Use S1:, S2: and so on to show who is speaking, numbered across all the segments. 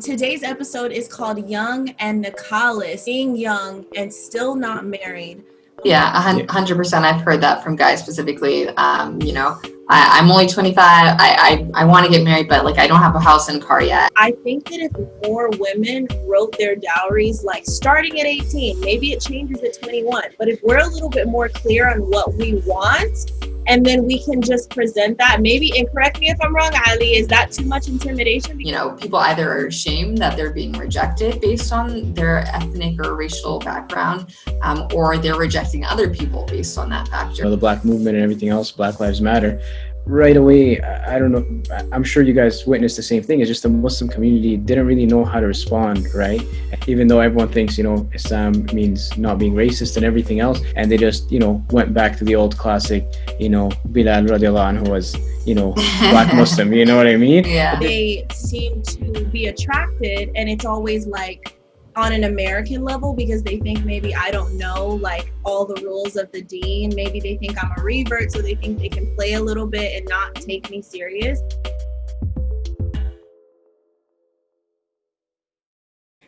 S1: Today's episode is called Young and Nikahless, being young and still not married.
S2: Yeah, 100%. I've heard that from guys specifically. I'm only 25. I want to get married, but like I don't have a house and car yet.
S1: I think that if more women wrote their dowries like starting at 18, maybe it changes at 21. But if we're a little bit more clear on what we want, and then we can just present that, maybe, and correct me if I'm wrong, Ali, is that too much intimidation?
S2: People either are ashamed that they're being rejected based on their ethnic or racial background, or they're rejecting other people based on that factor.
S3: The Black movement and everything else, Black Lives Matter. Right away, I don't know, I'm sure you guys witnessed the same thing. It's just the Muslim community didn't really know how to respond, right? Even though everyone thinks, Islam means not being racist and everything else. And they just, went back to the old classic, Bilal radiallahu anhu was, Black Muslim, you know what I mean?
S2: Yeah.
S1: They seem to be attracted, and it's always like on an American level because they think maybe I don't know like all the rules of the deen. Maybe they think I'm a revert, so they think they can play a little bit and not take me serious.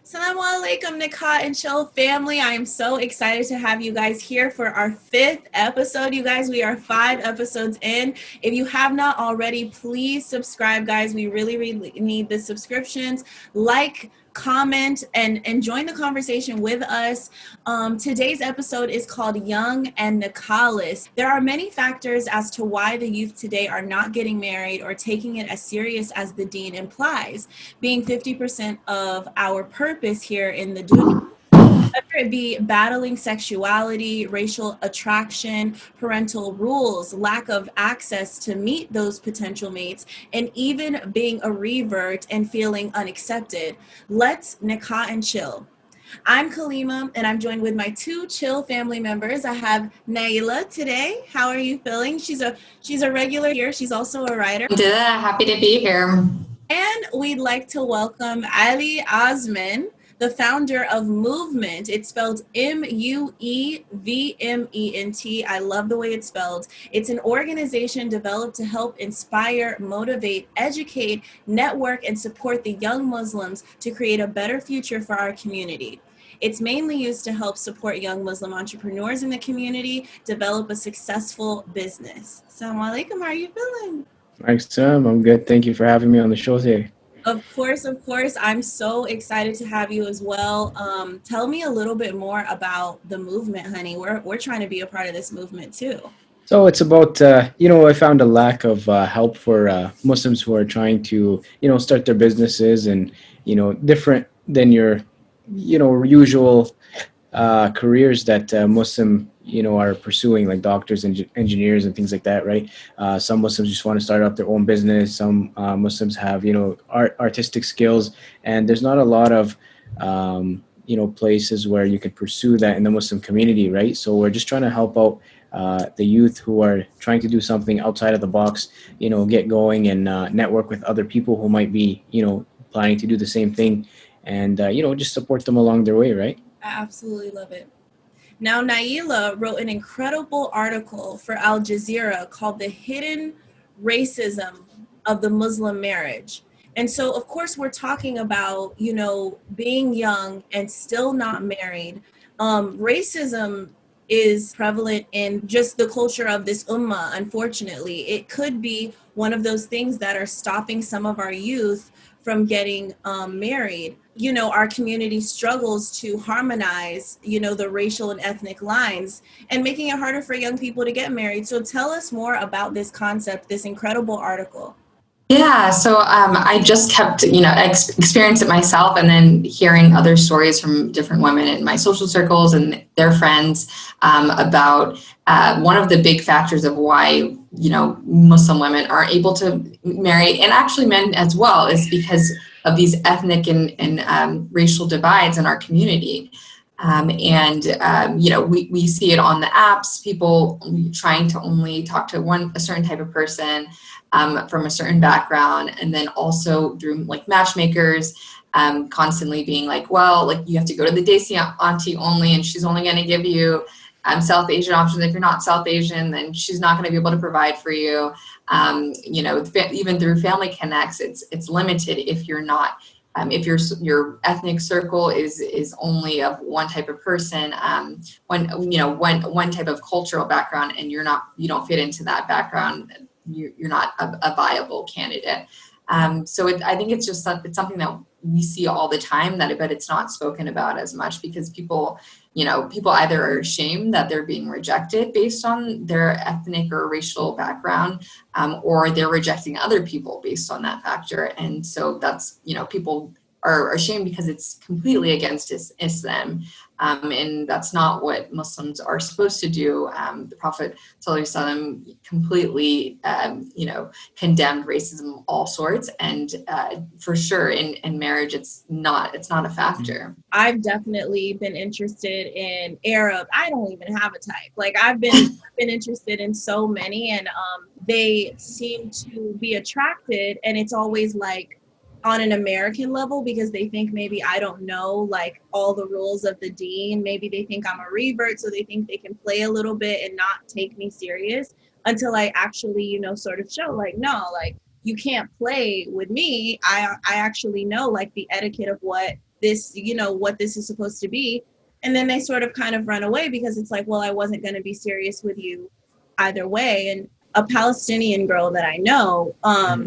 S1: Assalamu alaikum, Nikah and Chill family. I am so excited to have you guys here for our 5th episode. You guys, we are 5 episodes in. If you have not already, please subscribe, guys. We really need the subscriptions. Like, comment, and join the conversation with us. Today's episode is called Young and Nikahless. There are many factors as to why the youth today are not getting married or taking it as serious as the deen implies, being 50% of our purpose here in the dunya. Whether it be battling sexuality, racial attraction, parental rules, lack of access to meet those potential mates, and even being a revert and feeling unaccepted. Let's Nikah and Chill. I'm Kalima, and I'm joined with my 2 chill family members. I have Naila today. How are you feeling? She's a regular here. She's also a writer.
S2: Happy to be here.
S1: And we'd like to welcome Ali Osman, the founder of Movement. It's spelled Muevement. I love the way it's spelled. It's an organization developed to help inspire, motivate, educate, network, and support the young Muslims to create a better future for our community. It's mainly used to help support young Muslim entrepreneurs in the community develop a successful business. Assalamu alaikum, how are you feeling?
S3: Thanks, Sam. I'm good. Thank you for having me on the show today.
S1: Of course. I'm so excited to have you as well. Tell me a little bit more about the movement, honey. We're trying to be a part of this movement too.
S3: So it's about, I found a lack of help for Muslims who are trying to, start their businesses and, different than your, usual careers that Muslim, are pursuing, like doctors and engineers and things like that, right? Some Muslims just want to start up their own business. Some Muslims have, artistic skills, and there's not a lot of, places where you can pursue that in the Muslim community, right? So we're just trying to help out the youth who are trying to do something outside of the box, get going and network with other people who might be, planning to do the same thing, and, just support them along their way, right?
S1: I absolutely love it. Now, Naila wrote an incredible article for Al Jazeera called The Hidden Racism of the Muslim Marriage. And so, of course, we're talking about, being young and still not married. Racism is prevalent in just the culture of this ummah, unfortunately. It could be one of those things that are stopping some of our youth from getting married. Our community struggles to harmonize, the racial and ethnic lines, and making it harder for young people to get married. So tell us more about this concept, this incredible article.
S2: Yeah, so I just kept, experience it myself, and then hearing other stories from different women in my social circles and their friends about one of the big factors of why, Muslim women aren't able to marry, and actually men as well, is because of these ethnic and racial divides in our community. We see it on the apps, people trying to only talk to a certain type of person from a certain background, and then also through like matchmakers constantly being like, well, like you have to go to the Desi auntie only, and she's only going to give you South Asian options. If you're not South Asian, then she's not going to be able to provide for you. Even through Family Connects, it's limited if you're not if your ethnic circle is only of one type of person, one type of cultural background, and you don't fit into that background, you're not a viable candidate. So I think it's something that we see all the time, but it's not spoken about as much because people either are ashamed that they're being rejected based on their ethnic or racial background, or they're rejecting other people based on that factor. And so that's, people are ashamed because it's completely against Islam. And that's not what Muslims are supposed to do. The Prophet ﷺ completely, condemned racism of all sorts. And for sure in marriage, it's not a factor.
S1: I've definitely been interested in Arab. I don't even have a type. Like I've been interested in so many, and they seem to be attracted, and it's always like on an American level because they think maybe I don't know like all the rules of the deen. Maybe they think I'm a revert, so they think they can play a little bit and not take me serious until I actually, sort of show like, no, like you can't play with me. I actually know like the etiquette of what this is supposed to be. And then they sort of kind of run away because it's like, well, I wasn't going to be serious with you either way. And a Palestinian girl that I know,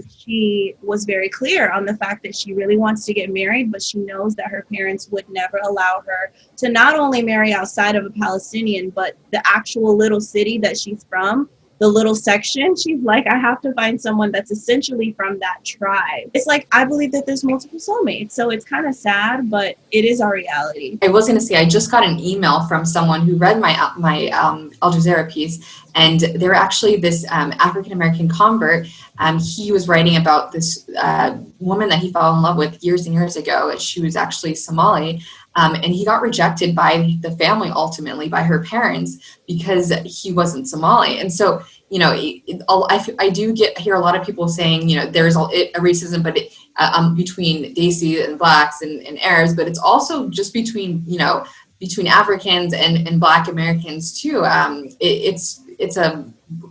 S1: she was very clear on the fact that she really wants to get married, but she knows that her parents would never allow her to not only marry outside of a Palestinian, but the actual little city that she's from, the little section. She's like, I have to find someone that's essentially from that tribe. It's like, I believe that there's multiple soulmates. So it's kind of sad, but it is our reality.
S2: I was going to say, I just got an email from someone who read my Al Jazeera piece, and they're actually this African-American convert. He was writing about this woman that he fell in love with years and years ago. She was actually Somali. And he got rejected by the family, ultimately by her parents, because he wasn't Somali. And so, I do hear a lot of people saying, there's a racism, but between Desi and blacks and Arabs, but it's also just between Africans and Black Americans too. It's a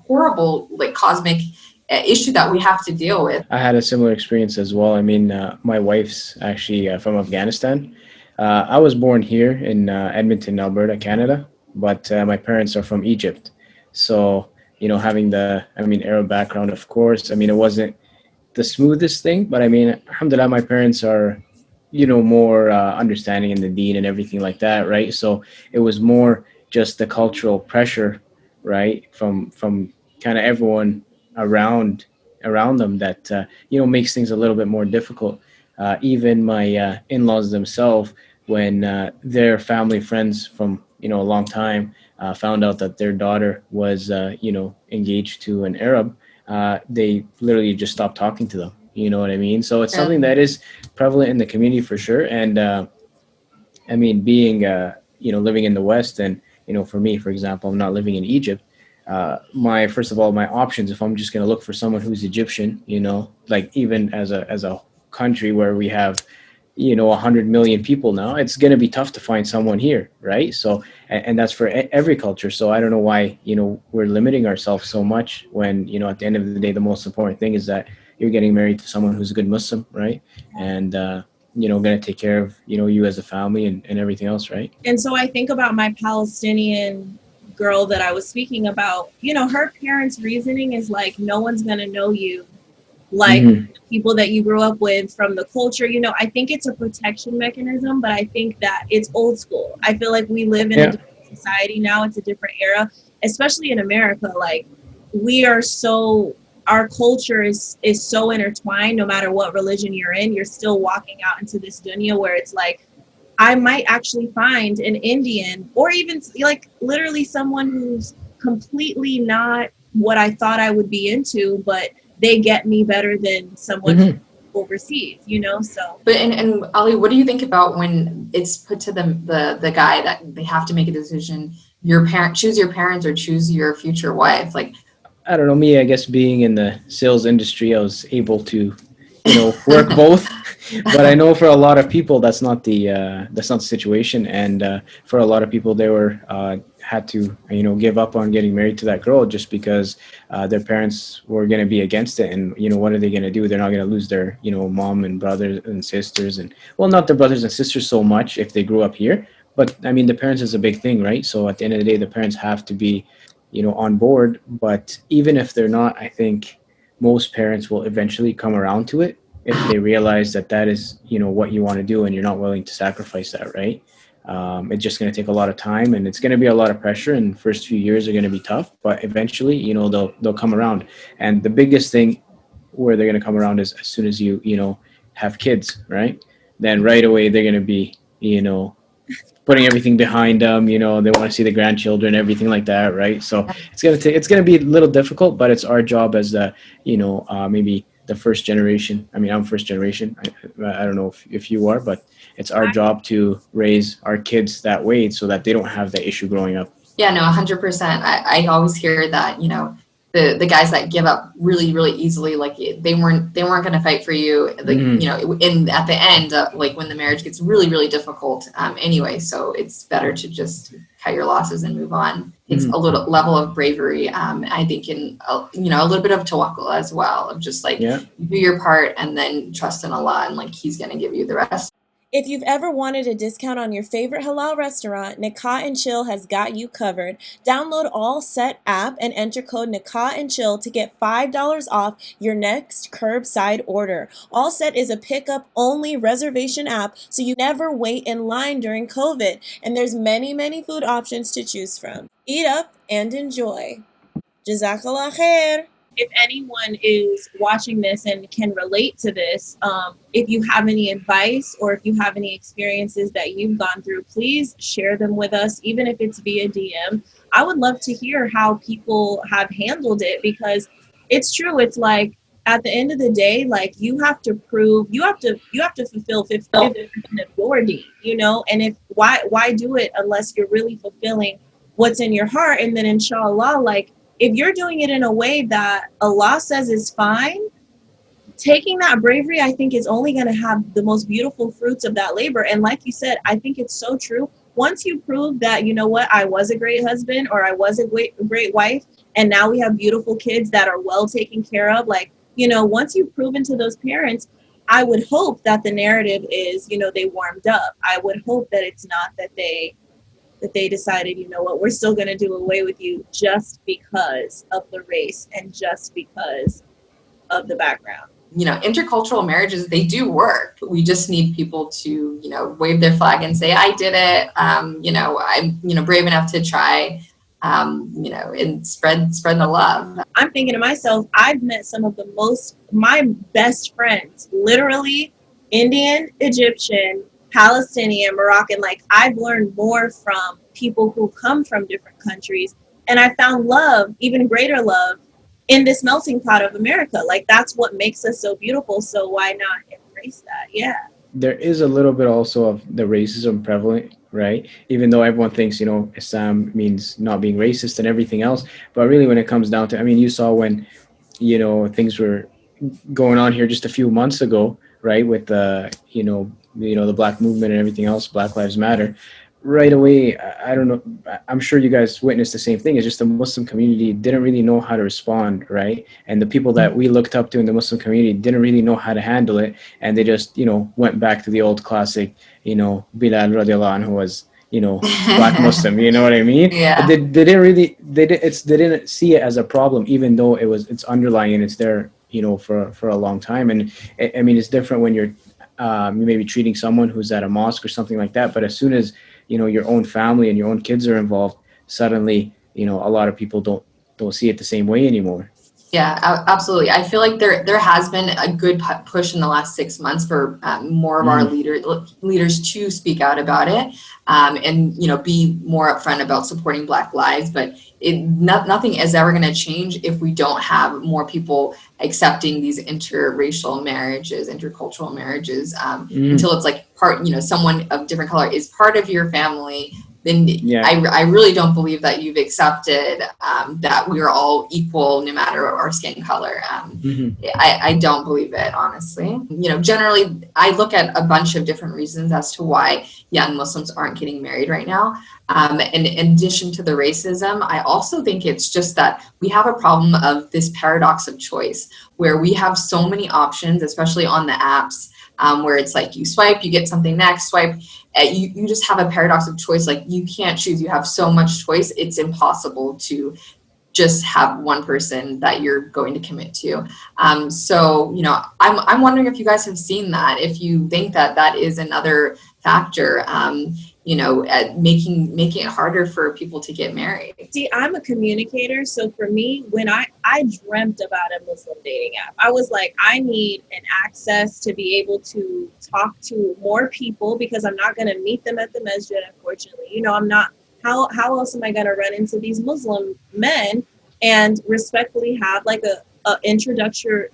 S2: horrible, like, cosmic issue that we have to deal with.
S3: I had a similar experience as well. I mean, my wife's actually from Afghanistan. I was born here in Edmonton, Alberta, Canada, but my parents are from Egypt. So, having Arab background, of course, it wasn't the smoothest thing, but alhamdulillah, my parents are, more understanding in the deen and everything like that, right? So it was more just the cultural pressure, right, from kind of everyone around them that, makes things a little bit more difficult. Even my in-laws themselves, when their family friends from a long time found out that their daughter was engaged to an Arab, they literally just stopped talking to them. You know what I mean? So it's something that is prevalent in the community for sure. And being living in the West, and for me, for example, I'm not living in Egypt. My options, if I'm just going to look for someone who's Egyptian, like even as a country where we have 100 million people now, it's going to be tough to find someone here, right? So and that's for every culture. So I don't know why we're limiting ourselves so much when at the end of the day, the most important thing is that you're getting married to someone who's a good Muslim, right? And going to take care of you as a family and everything else, right?
S1: And so I think about my Palestinian girl that I was speaking about. Her parents' reasoning is like, no one's going to know you like people that you grew up with from the culture. I think it's a protection mechanism, but I think that it's old school. I feel like we live in a different society now. It's a different era, especially in America. Like our culture is so intertwined. No matter what religion you're in, you're still walking out into this dunya where it's like, I might actually find an Indian, or even like literally someone who's completely not what I thought I would be into, but they get me better than someone overseas, so.
S2: But and Ali, what do you think about when it's put to the guy that they have to make a decision? Choose your parents or choose your future wife. Like,
S3: I don't know, me, I guess being in the sales industry, I was able to, work both. But I know for a lot of people, that's not the situation. And for a lot of people, they were had to, give up on getting married to that girl just because their parents were going to be against it. And, what are they going to do? They're not going to lose their, mom and brothers and sisters, and, well, not their brothers and sisters so much if they grew up here. But I mean, the parents is a big thing, right? So at the end of the day, the parents have to be, on board. But even if they're not, I think most parents will eventually come around to it if they realize that that is, what you want to do and you're not willing to sacrifice that, right? It's just going to take a lot of time, and it's going to be a lot of pressure, and the first few years are going to be tough, but eventually, they'll come around. And the biggest thing where they're going to come around is as soon as you have kids, right? Then right away they're going to be, putting everything behind them. They want to see the grandchildren, everything like that, right? So it's gonna be a little difficult, but it's our job as the, maybe the first generation. I mean, I'm first generation. I don't know if you are, but it's our job to raise our kids that way so that they don't have that issue growing up.
S2: Yeah, no, 100%. I always hear that, the guys that give up really, really easily, like they weren't going to fight for you, like, in at the end, like when the marriage gets really, really difficult, anyway. So it's better to just cut your losses and move on. It's a little level of bravery. I think in, a little bit of tawakkul as well, of just like do your part and then trust in Allah, and like He's going to give you the rest.
S1: If you've ever wanted a discount on your favorite halal restaurant, Nikah and Chill has got you covered. Download All Set app and enter code Nikah and Chill to get $5 off your next curbside order. All Set is a pickup-only reservation app, so you never wait in line during COVID. And there's many, many food options to choose from. Eat up and enjoy. Jazakallah khair. If anyone is watching this and can relate to this, if you have any advice or if you have any experiences that you've gone through, please share them with us, even if it's via DM. I would love to hear how people have handled it, because it's true. It's like, at the end of the day, like, you have to prove, you have to fulfill 50% of your deed, and if why do it unless you're really fulfilling what's in your heart? And then inshallah, like, if you're doing it in a way that Allah says is fine, taking that bravery, I think, is only going to have the most beautiful fruits of that labor. And like you said, I think it's so true. Once you prove that, I was a great husband, or I was a great wife, and now we have beautiful kids that are well taken care of, like, once you've proven to those parents, I would hope that the narrative is, they warmed up. I would hope that it's not that they decided, we're still going to do away with you just because of the race and just because of the background.
S2: Intercultural marriages, they do work. We just need people to, wave their flag and say, I did it. I'm, brave enough to try, and spread the love.
S1: I'm thinking to myself, I've met some of my best friends, literally Indian, Egyptian, Palestinian, Moroccan. Like, I've learned more from people who come from different countries, and I found love, even greater love, in this melting pot of America. Like, that's what makes us so beautiful. So why not embrace that? Yeah.
S3: There is a little bit also of the racism prevalent, right? Even though everyone thinks, Islam means not being racist and everything else, but really when it comes down to, I mean, you saw when, things were going on here just a few months ago, right, with the, the Black movement and everything else, Black Lives Matter. Right away, I don't know, I'm sure you guys witnessed the same thing. It's just the Muslim community didn't really know how to respond, right? And the people that we looked up to in the Muslim community didn't really know how to handle it. And they just, went back to the old classic, Bilal radiallahu anhu was, Black Muslim, you know what I mean?
S2: Yeah.
S3: They didn't see it as a problem, even though it's underlying and it's there, for a long time. And I mean, it's different when you're maybe treating someone who's at a mosque or something like that. But as soon as, your own family and your own kids are involved, suddenly, a lot of people don't see it the same way anymore.
S2: Yeah, absolutely. I feel like there has been a good push in the last 6 months for more of our leaders to speak out about it, and be more upfront about supporting Black lives. But nothing is ever going to change if we don't have more people accepting these interracial marriages, intercultural marriages, until it's like someone of different color is part of your family. then
S3: Yeah.
S2: I really don't believe that you've accepted that we are all equal no matter our skin color. I don't believe it, honestly. Generally, I look at a bunch of different reasons as to why young Muslims aren't getting married right now. And in addition to the racism, I also think it's just that we have a problem of this paradox of choice, where we have so many options, especially on the apps, where it's like you swipe, you get something next, swipe. You just have a paradox of choice. Like, you can't choose. You have so much choice. It's impossible to just have one person that you're going to commit to. So, I'm wondering if you guys have seen that, if you think that that is another factor, at making it harder for people to get married.
S1: See, I'm a communicator, so for me, when I dreamt about a Muslim dating app, I was like, I need an access to be able to talk to more people, because I'm not going to meet them at the masjid, unfortunately. I'm not, how else am I going to run into these Muslim men and respectfully have like a introductory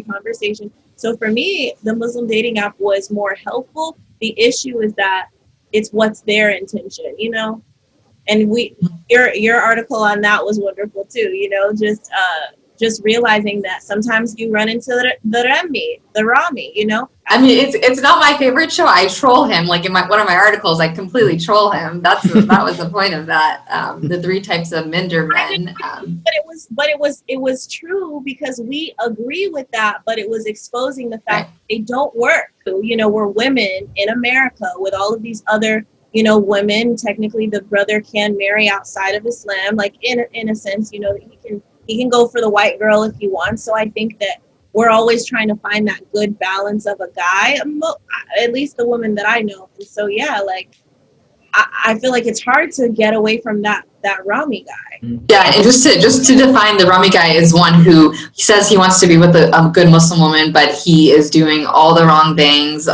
S1: conversation? So for me, the Muslim dating app was more helpful. The issue is that it's what's their intention, and your article on that was wonderful too, just realizing that sometimes you run into the Rami.
S2: I mean, it's not my favorite show. I troll him. Like, in one of my articles, I completely troll him. That was the point of that. The 3 types of minder men.
S1: But it was true, because we agree with that, but it was exposing the fact that they don't work. We're women in America with all of these other, women. Technically, the brother can marry outside of Islam, like in a sense, he can go for the white girl if he wants. So I think that we're always trying to find that good balance of a guy, at least the women that I know. And so, yeah, like, I feel like it's hard to get away from that Rami guy.
S2: Yeah, and just to define, the Rami guy is one who says he wants to be with a good Muslim woman, but he is doing all the wrong things,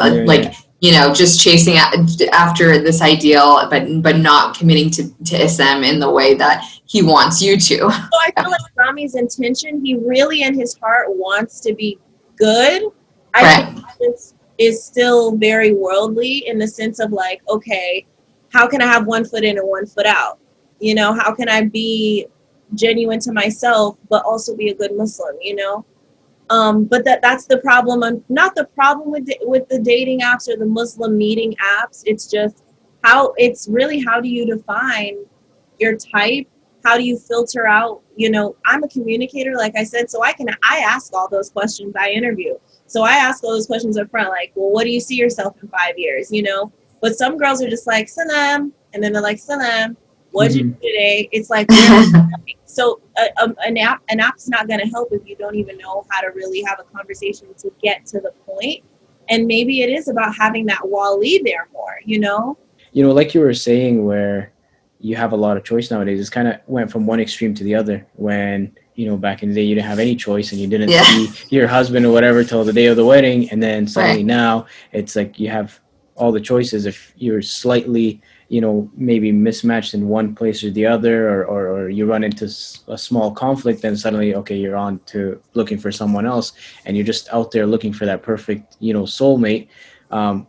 S2: just chasing after this ideal, but not committing to Islam in the way that he wants you to.
S1: So I feel like Rami's intention, he really in his heart wants to be good. I think this is still very worldly, in the sense of like, okay, how can I have one foot in and one foot out? How can I be genuine to myself, but also be a good Muslim, But that's the problem. Not the problem with the dating apps or the Muslim meeting apps. It's just how do you define your type? How do you filter out? I'm a communicator, like I said, so I ask all those questions. I interview. So I ask all those questions up front, like, well, what do you see yourself in 5 years? But some girls are just like, salam, and then they're like, salam, what'd you do today? It's like, so an app's not going to help if you don't even know how to really have a conversation to get to the point. And maybe it is about having that wali there more,
S3: Like you were saying, where you have a lot of choice nowadays, it's kind of went from one extreme to the other. When, back in the day, you didn't have any choice, and you didn't see your husband or whatever till the day of the wedding. And then suddenly now it's like you have all the choices. If you're slightly, maybe mismatched in one place or the other, or you run into a small conflict, then suddenly, okay, you're on to looking for someone else, and you're just out there looking for that perfect, soulmate.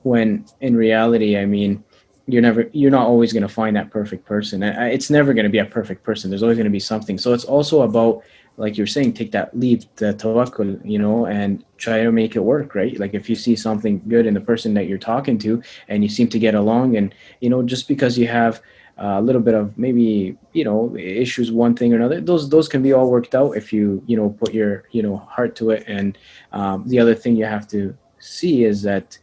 S3: When in reality, I mean, you're not always going to find that perfect person. It's never going to be a perfect person. There's always going to be something. So it's also about, like you're saying, take that leap, the tawakkul, and try to make it work, right? Like, if you see something good in the person that you're talking to, and you seem to get along, and, just because you have a little bit of maybe, issues, one thing or another, those can be all worked out if you, put your, heart to it. And the other thing you have to see is that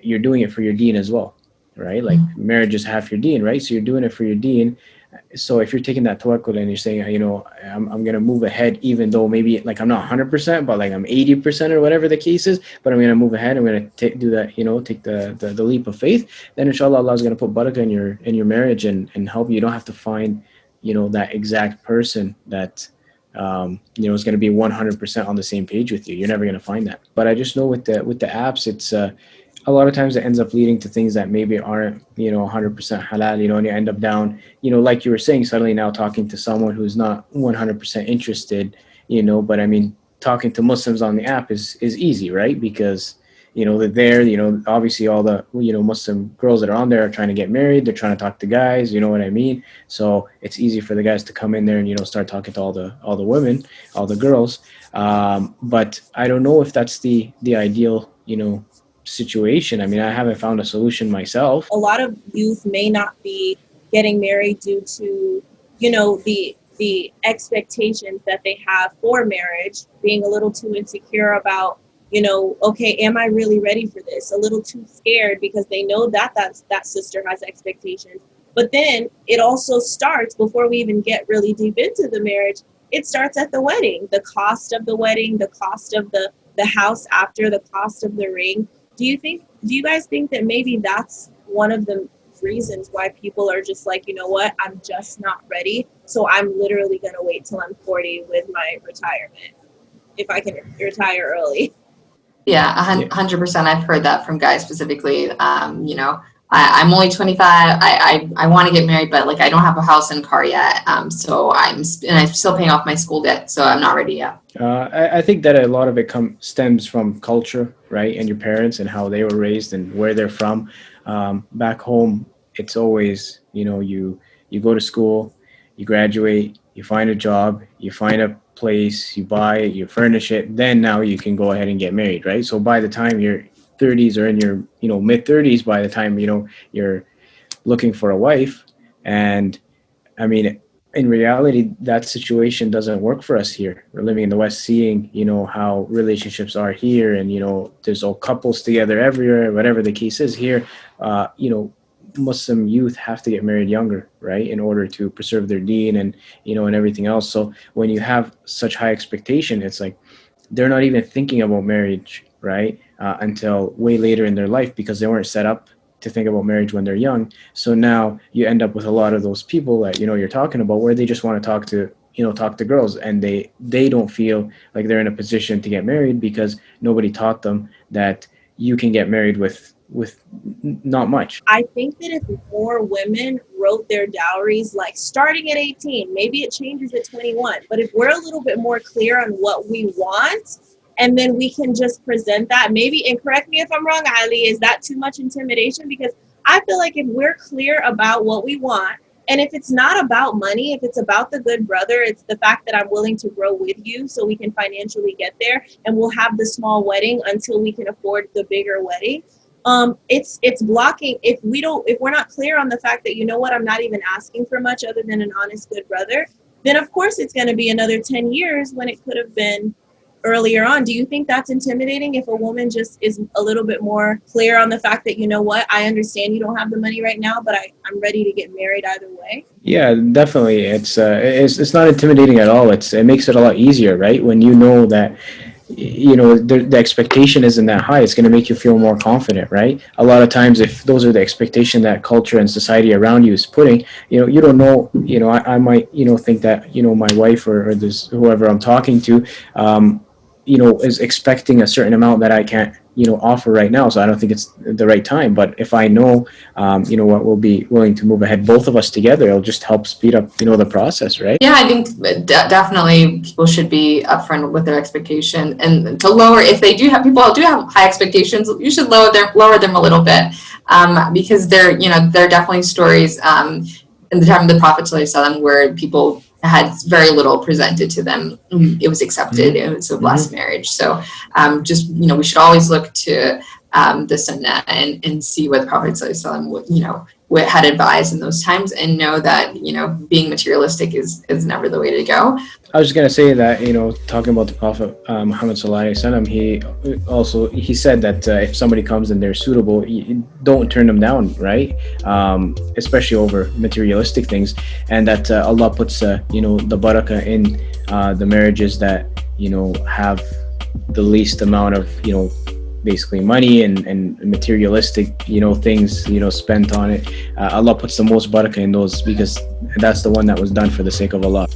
S3: you're doing it for your deen as well, right? Like, marriage is half your deen, right? So you're doing it for your deen. So if you're taking that tawakkul and you're saying, I'm going to move ahead, even though maybe like I'm not 100%, but like I'm 80% or whatever the case is, but I'm going to move ahead. I'm going to do that, take the leap of faith. Then inshallah, Allah is going to put barakah in your marriage and help you. You don't have to find, that exact person that, is going to be 100% on the same page with you. You're never going to find that. But I just know with the apps, it's, a lot of times it ends up leading to things that maybe aren't, 100% halal, and you end up down, like you were saying, suddenly now talking to someone who's not 100% interested, but I mean, talking to Muslims on the app is easy, right? Because, they're there, obviously all the, Muslim girls that are on there are trying to get married. They're trying to talk to guys, you know what I mean? So it's easy for the guys to come in there and, start talking to all the women, all the girls. But I don't know if that's the ideal, situation. I mean, I haven't found a solution myself.
S1: A lot of youth may not be getting married due to, the expectations that they have for marriage, being a little too insecure about, okay, am I really ready for this? A little too scared because they know that sister has expectations. But then it also starts before we even get really deep into the marriage. It starts at the wedding, the cost of the wedding, the cost of the house after, the cost of the ring. Do you guys think that maybe that's one of the reasons why people are just like, you know what, I'm just not ready, so I'm literally going to wait till I'm 40 with my retirement if I can retire early?
S2: Yeah, 100%. I've heard that from guys specifically. I'm only 25. I want to get married, but like I don't have a house and car yet. So I'm still paying off my school debt, so I'm not ready yet.
S3: I think that a lot of it stems from culture, right? And your parents and how they were raised and where they're from. Back home, it's always, you go to school, you graduate, you find a job, you find a place, you buy it, you furnish it, then now you can go ahead and get married, right? So by the time you're 30s or in your, mid 30s, by the time, you're looking for a wife. And I mean, in reality, that situation doesn't work for us here. We're living in the West, seeing, how relationships are here, and, there's all couples together everywhere, whatever the case is here. Muslim youth have to get married younger, right, in order to preserve their deen and, and everything else. So when you have such high expectation, it's like they're not even thinking about marriage, right, until way later in their life, because they weren't set up to think about marriage when they're young. So now you end up with a lot of those people that, you're talking about, where they just want to talk to girls, and they don't feel like they're in a position to get married because nobody taught them that you can get married with not much.
S1: I think that if more women wrote their dowries, like starting at 18, maybe it changes at 21, but if we're a little bit more clear on what we want, and then we can just present that, maybe, and correct me if I'm wrong, Ali, is that too much intimidation? Because I feel like if we're clear about what we want, and if it's not about money, if it's about the good brother, it's the fact that I'm willing to grow with you so we can financially get there, and we'll have the small wedding until we can afford the bigger wedding. It's blocking if we're not clear on the fact that, I'm not even asking for much other than an honest good brother, then of course it's going to be another 10 years when it could have been earlier on. Do you think that's intimidating if a woman just is a little bit more clear on the fact that, I understand you don't have the money right now, but I'm ready to get married either way?
S3: Yeah, definitely. It's not intimidating at all. It makes it a lot easier, right? When you know that, the expectation isn't that high, it's going to make you feel more confident, right? A lot of times, if those are the expectation that culture and society around you is putting, you don't know, I might, think that, my wife or this, whoever I'm talking to, is expecting a certain amount that I can't, offer right now. So I don't think it's the right time. But if I know, what we'll be willing to move ahead, both of us together, it'll just help speed up, the process, right?
S2: Yeah, I think definitely people should be upfront with their expectation, and to lower, if they do have, people do have high expectations, you should lower them a little bit, because there are definitely stories in the time of the Prophet ﷺ where people had very little presented to them. It was accepted. It was a blessed marriage. So we should always look to the Sunnah and see what the Prophet ﷺ what had advised in those times, and know that being materialistic is never the way to go.
S3: I was just gonna say that talking about the Prophet Muhammad sallallahu alaihi wasallam, he said that if somebody comes and they're suitable, don't turn them down, right? Especially over materialistic things, and that Allah puts the barakah in the marriages that have the least amount of basically money and materialistic things spent on it. Allah puts the most barakah in those, because that's the one that was done for the sake of Allah.